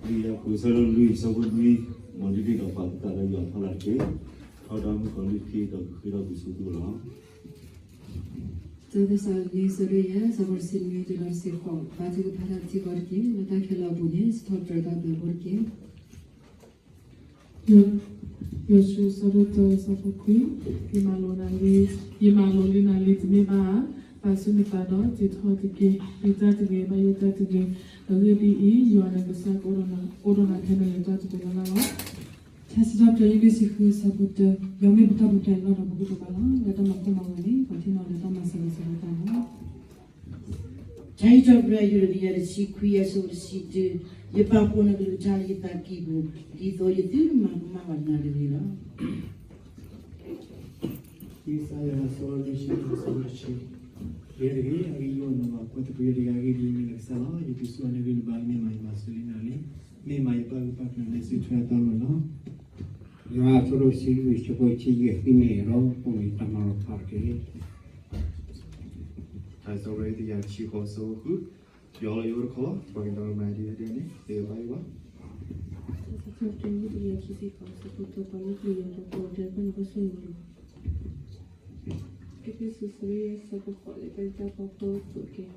Dia kusaran lui sabun lui mandi ka patta la ya phala ke adam ko lui ki da khira bisudu la जब लेसरे समर्सित म्यूजिक सिर्फ बाजेको भाराची गर्के लता खेला बुने स्थलका गर्के Yosu saruto safokui imaloli na litme ba pasuni pado titho tike pita tike ba yuta tike dagedi I yuana gesa corona thena yuta tike la la 차스럽죠 이것이 그 사부터 영매부터부터 일러라 보고도 말아 내가 먹고 먹으니 버티나 내가 마시면서 일단 자이적으로 이르디야 시쿠야서 시드 예빠포나 그 자리 따기고 기도 예들만 마마나리라 이사야 소르시 소르시 예르기 아기요노마 코트부리가 아기리미가 살아 예비스와네 빌바니 마이 마슬리나리 메 마이 파파크네 시트라타노나 야 서로 시르비 쇼고치게 히메로 보니 타마로 파르게 already ya chi ko so hu yo la yo ko ba ga ma di de ni de ba ba 사촌 이 기시 가서 부터 빨리 그려도 거기에 건 무슨 일 그게 스스로의 사고 걸리게 잡고 그게